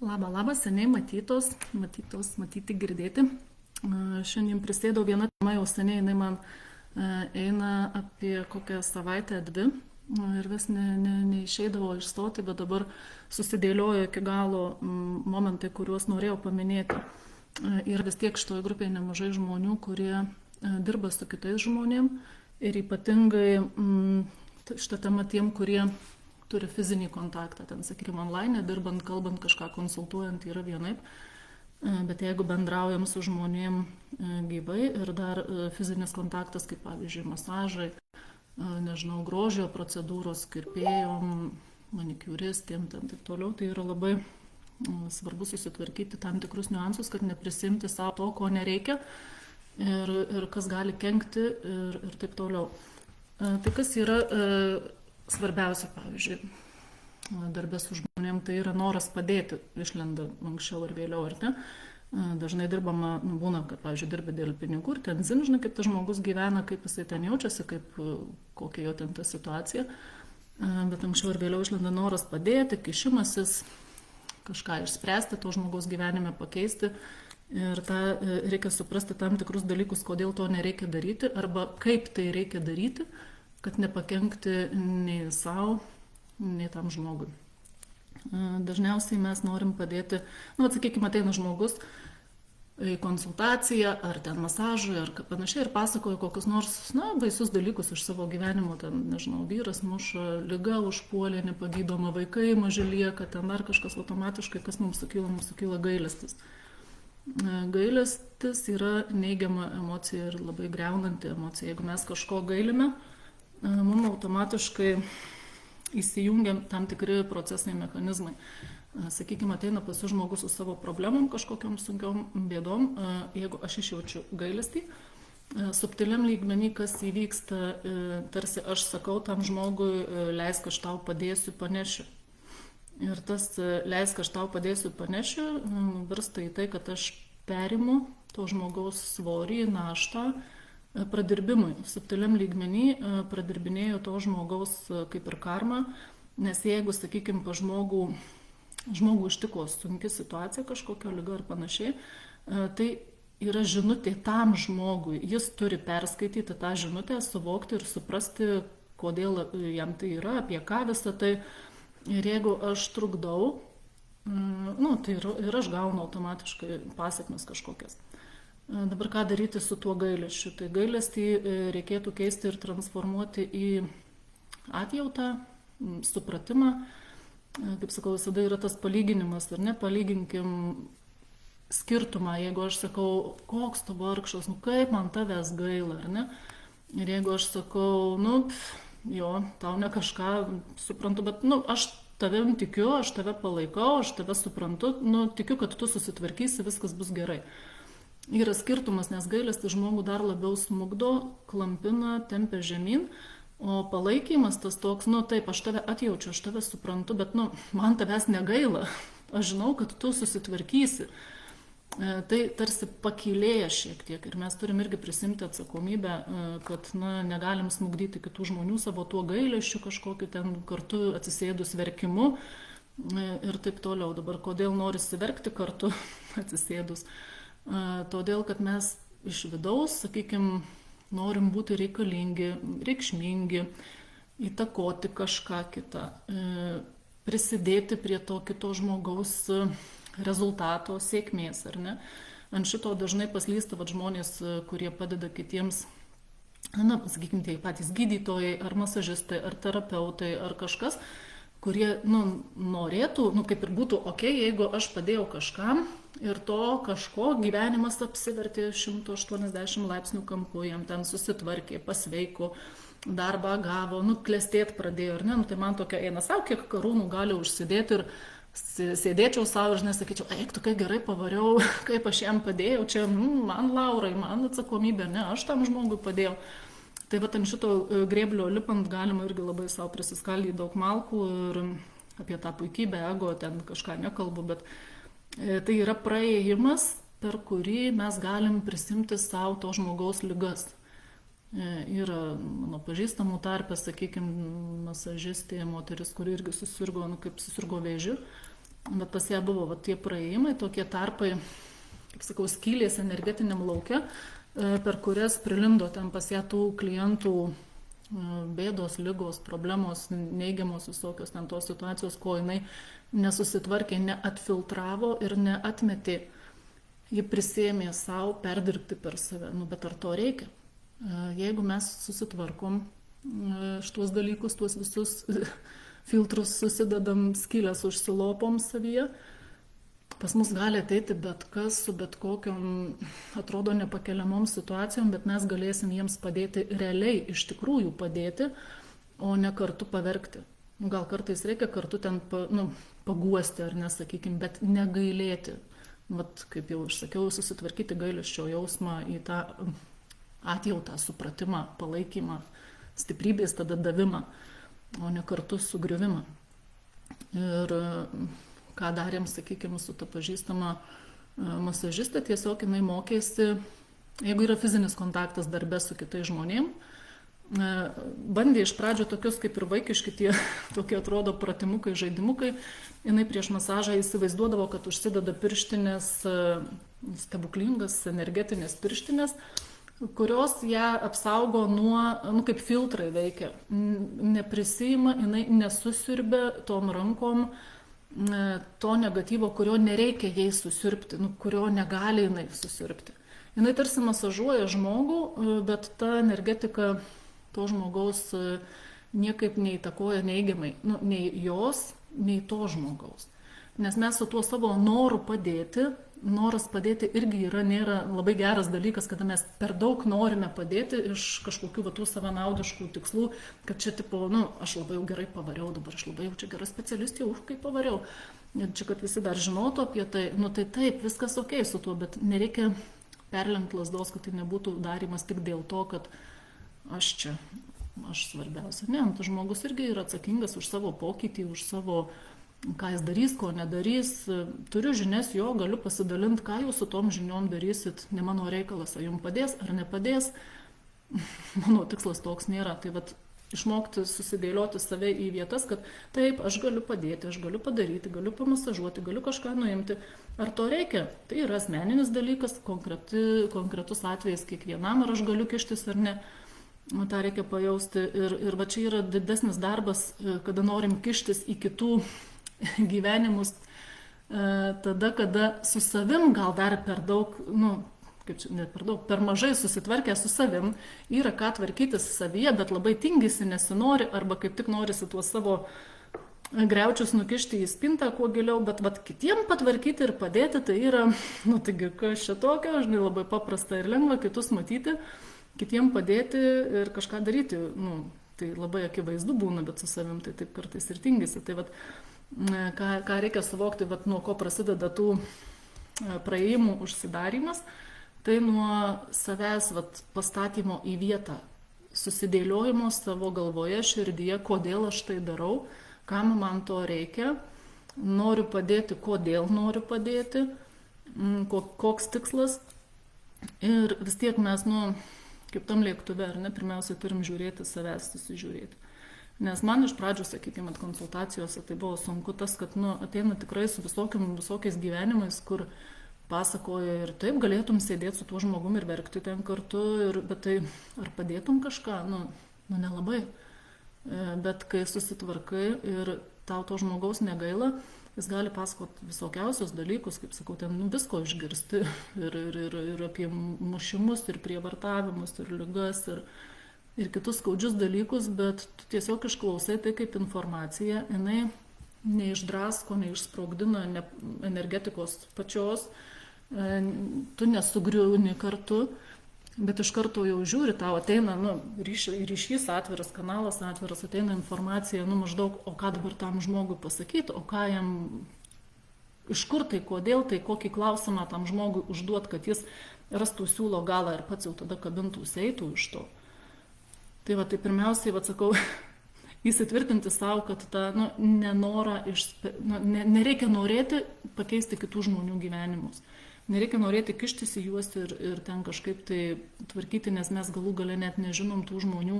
Labas, seniai matyti, girdėti. Šiandien prisėdau vieną temą, jau seniai jinai man eina apie kokią savaitę, dvi. Ir vis neišeidavo išstoti, bet dabar susidėliojo iki galo momentai, kuriuos norėjau paminėti. Ir vis tiek šitoje grupėje nemažai žmonių, kurie dirba su kitais žmonėm. Ir ypatingai šitą temą tiem, kurie turi fizinį kontaktą, ten, sakykime, online, dirbant, kalbant, kažką konsultuojant, yra vienaip. Bet jeigu bendraujam su žmonėm gyvai ir dar fizinis kontaktas, kaip pavyzdžiui, masažai, nežinau, grožio procedūros, kirpėjom, manikiūristėm, taip toliau, tai yra labai svarbu susitvarkyti tam tikrus niuansus, kad neprisimti savo to, ko nereikia ir kas gali kenkti ir taip toliau. Tai kas yra svarbiausia, pavyzdžiui, darbė su žmonėm, tai yra noras padėti, išlenda anksčiau ar vėliau, ar ne. Dažnai dirbama, būna, kad, pavyzdžiui, dirbi dėl pinigų ir ten žinai, kaip tas žmogus gyvena, kaip jisai ten jaučiasi, kokia jo ten ta situacija. Bet anksčiau ar vėliau išlenda noras padėti, kišimasis, kažką išspręsti, to žmogaus gyvenime pakeisti. Ir reikia suprasti tam tikrus dalykus, kodėl to nereikia daryti, arba kaip tai reikia daryti, kad nepakenkti nei savo, nei tam žmogui. Dažniausiai mes norim padėti, sakykime, ateina žmogus į konsultaciją, ar ten masažui, ar panašiai, ir pasakoja kokius nors, baisius dalykus iš savo gyvenimo, ten, nežinau, vyras muša, liga užpuolė, nepagydoma, vaikai maži lieka, ten dar kažkas automatiškai, kas mums sukyla gailestis. Gailestis yra neigiama emocija ir labai griaunanti emocija. Jeigu mes kažko gailime, mums automatiškai įsijungia tam tikri procesiniai mechanizmai. Sakykime, ateina pas žmogus su savo problemom, kažkokiom sunkiom bėdom. Jeigu aš išjaučiu gailestį, subtiliam lygmenį, kas įvyksta, tarsi aš sakau tam žmogui, leisk, aš tau padėsiu, panešiu. Ir tas leisk, aš tau padėsiu, panešiu, virsta į tai, kad aš perimu to žmogaus svorį, naštą, pradirbimui, subtiliam lygmenį pradirbinėjo to žmogaus kaip ir karma, nes jeigu, sakykime, pa žmogų ištiko sunki situacija, kažkokio liga ar panašiai, tai yra žinutė tam žmogui, jis turi perskaityti tą žinutę, suvokti ir suprasti, kodėl jam tai yra, apie ką visą tai. Ir jeigu aš trukdau, tai ir aš gaunu automatiškai pasekmes kažkokias. Dabar ką daryti su tuo gailesčiu? Tai gailestį reikėtų keisti ir transformuoti į atjautą, supratimą. Kaip sakau, visada yra tas palyginimas, ar ne? Palyginkim skirtumą, jeigu aš sakau, koks tu vargšas, kaip man tavęs gaila, ar ne? Ir jeigu aš sakau, jo, tau ne kažką suprantu, bet aš tavim tikiu, aš tave palaikau, aš tave suprantu, tikiu, kad tu susitvarkysi, viskas bus gerai. Yra skirtumas, nes gailestis žmogų dar labiau smugdo, klampina, tempia žemyn, o palaikymas tas toks, taip, aš tave atjaučiu, aš tave suprantu, bet man tavęs negaila, aš žinau, kad tu susitvarkysi. Tai tarsi pakylėja šiek tiek ir mes turim irgi prisimti atsakomybę, kad negalim smugdyti kitų žmonių savo tuo gailesčiu kažkokiu ten kartu atsisėdus verkimu ir taip toliau. Dabar kodėl norisi verkti kartu atsisėdus? Todėl, kad mes iš vidaus, sakykime, norim būti reikalingi, reikšmingi, įtakoti kažką kitą, prisidėti prie to kito žmogaus rezultato, sėkmės, ar ne? Ant šito dažnai paslysta žmonės, kurie padeda kitiems, sakykime, tie patys gydytojai, ar masažistai, ar terapeutai, ar kažkas, kurie, norėtų, kaip ir būtų jeigu aš padėjau kažkam ir to kažko gyvenimas apsivertė 180 laipsnių kampu, jam ten susitvarkė, pasveiko, darbą gavo, klestėt pradėjo, ar ne? Tai man tokia eina savo, kiek karūnų gali užsidėti ir sėdėčiau savo ir nesakyčiau, eik, tu kaip gerai pavariau, kaip aš jam padėjau, čia man laurai, man atsakomybė, ne, aš tam žmogui padėjau. Tai ant šito grėblio lipant galima irgi labai savo prisiskaldyti daug malkų ir apie tą puikybę, ego, ten kažką nekalbu, bet tai yra praėjimas, per kurį mes galim prisimti savo to žmogaus ligas. Yra mano pažįstamų tarpe, sakykime, masažistė, moteris, kuri irgi susirgo, kaip susirgo vėžiu. Bet pas ją buvo va, tie praėjimai, tokie tarpai, kaip sakau, skylės energetiniam lauke, per kurias prilindo ten pas ją tų klientų bėdos, lygos, problemos, neigiamos visokios ten tos situacijos, ko jinai nesusitvarkė, neatfiltravo ir neatmetė. Ji prisėmė savo perdirbti per save. Nu, bet ar to reikia? Jeigu mes susitvarkom šitos dalykus, tuos visus filtrus susidedam, skylės užsilopom savyje, pas mus gali ateiti bet kas su bet kokiom, atrodo, nepakeliamom situacijom, bet mes galėsim jiems padėti realiai, iš tikrųjų padėti, o ne kartu paverkti. Gal kartais reikia kartu ten paguosti, ar nesakykim, bet negailėti. Vat, kaip jau išsakiau, susitvarkyti gailesčio jausmą į tą atjautą, supratimą, palaikymą, stiprybės tada davimą, o ne kartu sugriuvimą. Ir ką darėm, sakykime, su ta pažįstama masažistė, tiesiog jinai mokėsi, jeigu yra fizinis kontaktas darbe su kitais žmonėmis, bandė iš pradžio tokius kaip ir vaikiški tie tokie atrodo pratimukai, žaidimukai. Jinai prieš masažą įsivaizduodavo, kad užsideda pirštinės, stebuklingas energetinės pirštinės, kurios ją apsaugo nuo, kaip filtrai veikia. Neprisima, jinai nesusiurbia tom rankom to negatyvo, kurio nereikia jai susiurbti, kurio negali jinai susiurbti. Jinai tarsi masažuoja žmogų, bet ta energetika to žmogaus niekaip neįtakoja neigiamai, nei jos, nei to žmogaus. Nes mes su tuo savo noru padėti, noras padėti irgi nėra labai geras dalykas, kada mes per daug norime padėti iš kažkokių tų savanaudiškų tikslų, kad čia tipo, aš labai jau gerai pavariau, dabar aš labai jau čia gera specialistė, kaip pavariau. Ir čia, kad visi dar žinotų apie tai, tai taip, viskas okei su tuo, bet nereikia perlenkti lasdos, kad tai nebūtų darymas tik dėl to, kad aš svarbiausia. Ne, tas žmogus irgi yra atsakingas už savo pokytį, už savo, ką jis darys, ko nedarys. Turiu žinias jo, galiu pasidalinti, ką jūs su tom žiniom darysit, ne mano reikalas, ar jums padės, ar nepadės. Mano tikslas toks nėra. Tai vat išmokti susidėlioti save į vietas, kad taip, aš galiu padėti, aš galiu padaryti, galiu pamasažuoti, galiu kažką nuimti. Ar to reikia? Tai yra asmeninis dalykas, konkretus atvejis kiekvienam, ar aš galiu kištis ar ne. tą reikia pajausti. Ir va čia yra didesnis darbas, kada norim kištis į kitų gyvenimus, tada, kada su savim gal dar per daug, kaip čia, net per daug, per mažai susitvarkę su savim, yra ką tvarkytis savyje, bet labai tingisi, nesinori, arba kaip tik norisi tuos savo griaučius nukišti į spintą kuo giliau, bet kitiem patvarkyti ir padėti, tai yra, taigi, kas čia tokio, žinai, labai paprasta ir lengva kitus matyti, kitiem padėti ir kažką daryti, tai labai akivaizdu būna, bet su savim tai taip kartais ir tingisi. Tai ką reikia suvokti, nuo ko prasideda tų praėjimų užsidarimas, tai nuo savęs pastatymo į vietą, susidėliojimo savo galvoje, širdyje, kodėl aš tai darau, kam man to reikia, noriu padėti, kodėl noriu padėti, koks tikslas. Ir vis tiek mes, kaip tam lėktuve, ar ne, pirmiausiai turim žiūrėti savęs, susižiūrėti. Nes man iš pradžių, sakykime, konsultacijose tai buvo sunku tas, kad ateina tikrai su visokiais gyvenimais, kur pasakoja ir taip, galėtum sėdėti su tuo žmogum ir verkti ten kartu, bet tai ar padėtum kažką, nelabai. Bet kai susitvarkai ir tau to žmogaus negaila, jis gali pasakoti visokiausius dalykus, kaip sakau, ten visko išgirsti ir apie mušimus, ir prievartavimus, ir ligas, ir kitus skaudžius dalykus, bet tu tiesiog išklausai tai kaip informacija, jinai neišdrasko, neišsprogdina energetikos pačios, tu nesugriūni kartu, bet iš karto jau žiūri, tau ateina ryšys atviras, kanalas atviras, ateina informacija, maždaug, o ką dabar tam žmogui pasakyti, o ką jam, iš kur tai, kodėl tai, kokį klausimą tam žmogui užduot, kad jis rastų siūlo galą ir pats jau tada kabintųsi, eitų iš to. Tai tai pirmiausiai, sakau, įsitvirtinti savo, kad tą nenorą, nereikia norėti pakeisti kitų žmonių gyvenimus. Nereikia norėti kištis į juos ir ten kažkaip tai tvarkyti, nes mes galų gale net nežinom tų žmonių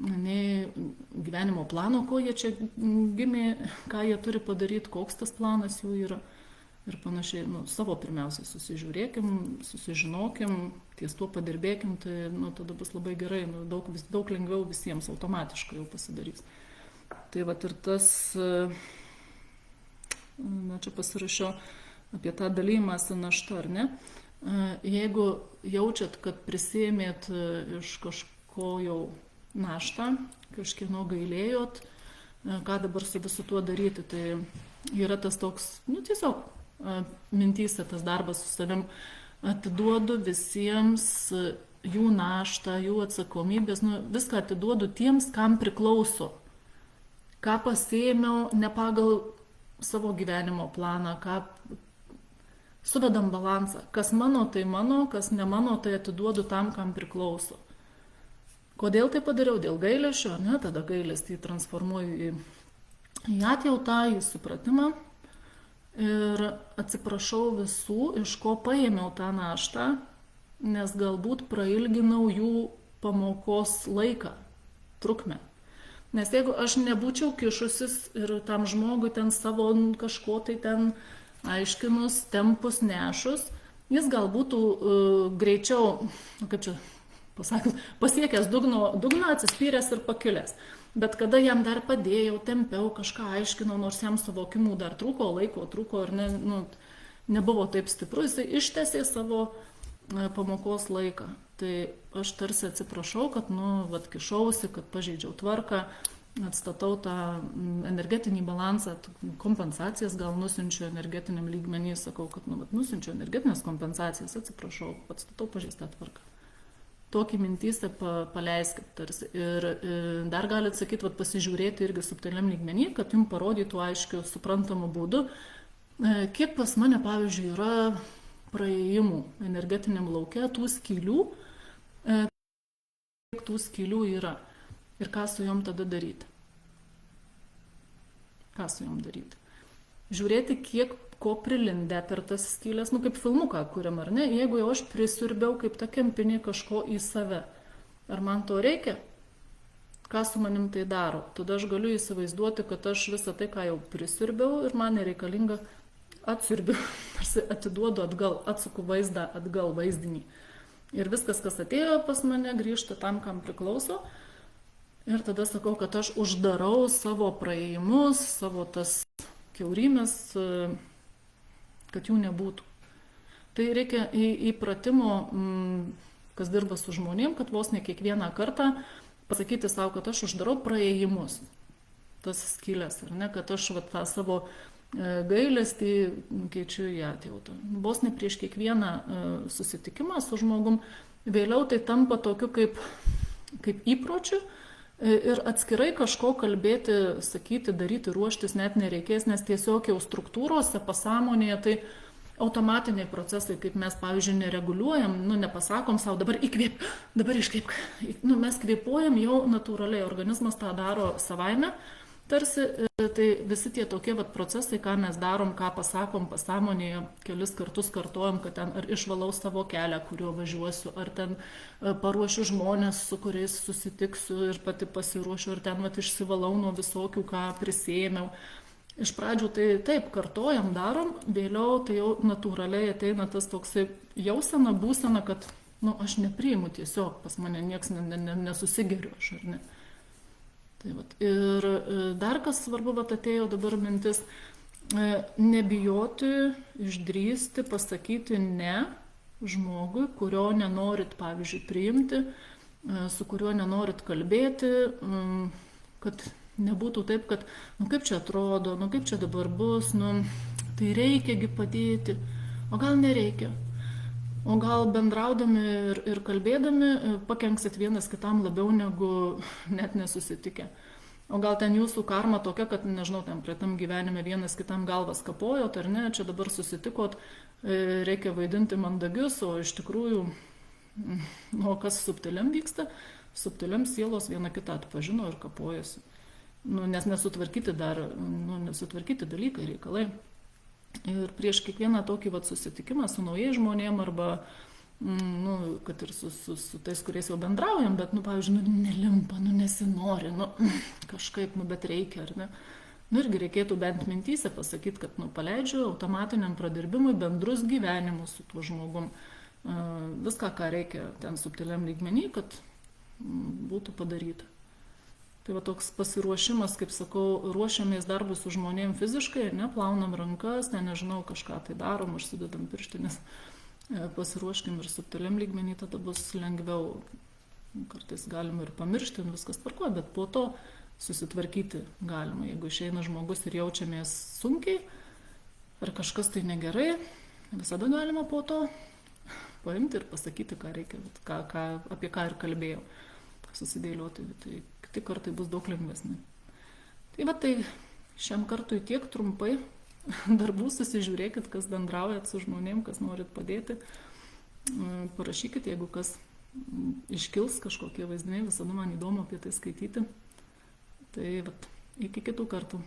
nei gyvenimo plano, ko jie čia gimė, ką jie turi padaryti, koks tas planas jų yra. Ir panašiai, savo pirmiausiai susižiūrėkim, susižinokim, ties tuo padirbėkim, tai tada bus labai gerai, daug lengviau visiems automatiškai jau pasidarys. Tai vat ir tas, čia pasirašiau apie tą dalymąsi naštą, ar ne? Jeigu jaučiat, kad prisėmėt iš kažko jau naštą, kažkieno gailėjot, ką dabar su visu tuo daryti, tai yra tas toks, tiesiog mintyse tas darbas su savim, atiduodu visiems jų naštą, jų atsakomybės, viską atiduodu tiems, kam priklauso, ką pasėmiau ne pagal savo gyvenimo planą, ką suvedam balansą, kas mano, tai mano, kas ne mano, tai atiduodu tam, kam priklauso. Kodėl tai padariau? Dėl gailesčio, ne? Tada gailestį transformuoju į atjautą, į supratimą. Ir atsiprašau visų, iš ko paėmiau tą naštą, nes galbūt prailginau jų pamokos laiką, trukmę. Nes jeigu aš nebūčiau kišusis ir tam žmogui ten savo kažko tai ten aiškinus, tempus, nešus, jis gal būtų greičiau, kaip čia pasakant, pasiekęs dugną, atsispyręs ir pakilęs. Bet kada jam dar padėjau, tempiau, kažką aiškinau, nors jam suvokimų dar trūko, laiko trūko ir nebuvo taip stipru, jisai ištęsė savo pamokos laiką. Tai aš tarsi atsiprašau, kad kišausi, kad pažeidžiau tvarką, atstatau tą energetinį balansą, kompensacijas gal nusinčiu energetiniam lygmenį, sakau, kad nusinčiu energetinės kompensacijas, atsiprašau, atstatau pažeistą tvarką. Tokį mintysę paleiskit tarsi. Ir dar galite sakyti, pasižiūrėti irgi subtiliam lygmenį, kad jums parodytų aiškiu, suprantamu būdu, kiek pas mane, pavyzdžiui, yra praėjimų energetiniam lauke, tų skylių, kiek tų skylių yra ir ką su jom tada daryti. Ką su jom daryti? Žiūrėti, kiek ko prilindę per tas skylės, kaip filmuką kuriam, ar ne? Jeigu jau aš prisiurbiau kaip ta kempinė kažko į save, ar man to reikia? Ką su manim tai daro? Tada aš galiu įsivaizduoti, kad aš visą tai, ką jau prisiurbiau ir man nereikalinga, atsiurbiu, atiduodu atgal, atsuku vaizdą atgal, vaizdinį. Ir viskas, kas atėjo pas mane, grįžta tam, kam priklauso. Ir tada sakau, kad aš uždarau savo praėjimus, savo tas kiaurymės, kad jų nebūtų. Tai reikia įpratimo, kas dirba su žmonėm, kad vos ne kiekvieną kartą pasakyti savo, kad aš uždarau praėjimus, tas skylės, ar ne, kad aš tą savo gailestį keičiu į atjautą. Vos ne prieš kiekvieną susitikimą su žmogum, vėliau tai tampa tokiu kaip įpročiu ir atskirai kažko kalbėti, sakyti, daryti, ruoštis net nereikės, nes tiesiog jau struktūrose, pasąmonėje tai automatiniai procesai, kaip mes, pavyzdžiui, nereguliuojam, nepasakom savo, dabar įkvėp, dabar iškvėp. Mes kvėpuojam jau natūraliai, organizmas tą daro savaime, tarsi, tai visi tie tokie procesai, ką mes darom, ką pasakom pasąmonėje, kelis kartus kartojam, kad ten ar išvalau savo kelią, kuriuo važiuosiu, ar ten paruošiu žmonės, su kuriais susitiksiu ir pati pasiruošiu, ar ten išsivalau nuo visokių, ką prisėmiau. Iš pradžių tai taip, kartojam, darom, vėliau tai jau natūraliai ateina tas toksai jausena, būsena, kad aš nepriimu tiesiog, pas mane nieks nesusigeriu aš, ar ne. Tai ir dar kas svarbu, atėjo dabar mintis, nebijoti, išdrįsti, pasakyti ne žmogui, kurio nenorit, pavyzdžiui, priimti, su kuriuo nenorit kalbėti, kad nebūtų taip, kad, kaip čia atrodo, kaip čia dabar bus, tai reikiagi padėti, o gal nereikia. O gal bendraudami ir kalbėdami pakenksit vienas kitam labiau negu net nesusitikę. O gal ten jūsų karma tokia, kad, nežinau, ten prie tam gyvenime vienas kitam galvas kapojot, ar ne, čia dabar susitikot, reikia vaidinti mandagius, o iš tikrųjų, kas subtiliam vyksta, subtiliam sielos viena kitą atpažino ir kapojasi. Nes nesutvarkyti nesutvarkyti dalykai, reikalai. Ir prieš kiekvieną tokį susitikimą su naujais žmonėm arba nu, kad ir su tais, kuriais jau bendraujam, bet, nu, pavyzdžiui, nu, nelimpa, nu, nesinori, nu, kažkaip, nu, bet reikia, ar ne? Nu, irgi reikėtų bent mintyse pasakyti, kad, nu, paleidžiu automatiniam pradirbimui bendrus gyvenimus su tuo žmogum. Viską, ką reikia ten subtiliam lygmenį, kad būtų padaryta. Tai va toks pasiruošimas, kaip sakau, ruošiamės darbus su žmonėm fiziškai, ne, plaunam rankas, nežinau, kažką tai darom, užsidedam pirštinės. Pasiruoškim ir subtiliam lygmenį, tada bus lengviau. Kartais galima ir pamiršti, viskas tvarkoja, bet po to susitvarkyti galima. Jeigu išeina žmogus ir jaučiamės sunkiai, ar kažkas tai negerai, visada galima po to paimti ir pasakyti, ką reikia, apie ką ir kalbėjau, susidėlioti. Tai kiti kartai bus daug lengvesni. Tai va, tai šiam kartui tiek trumpai. Darbų susižiūrėkit, kas bendraujat su žmonėm, kas norit padėti. Parašykit, jeigu kas iškils kažkokie vaizdiniai, visada man įdomu apie tai skaityti. Tai vat, iki kitų kartų.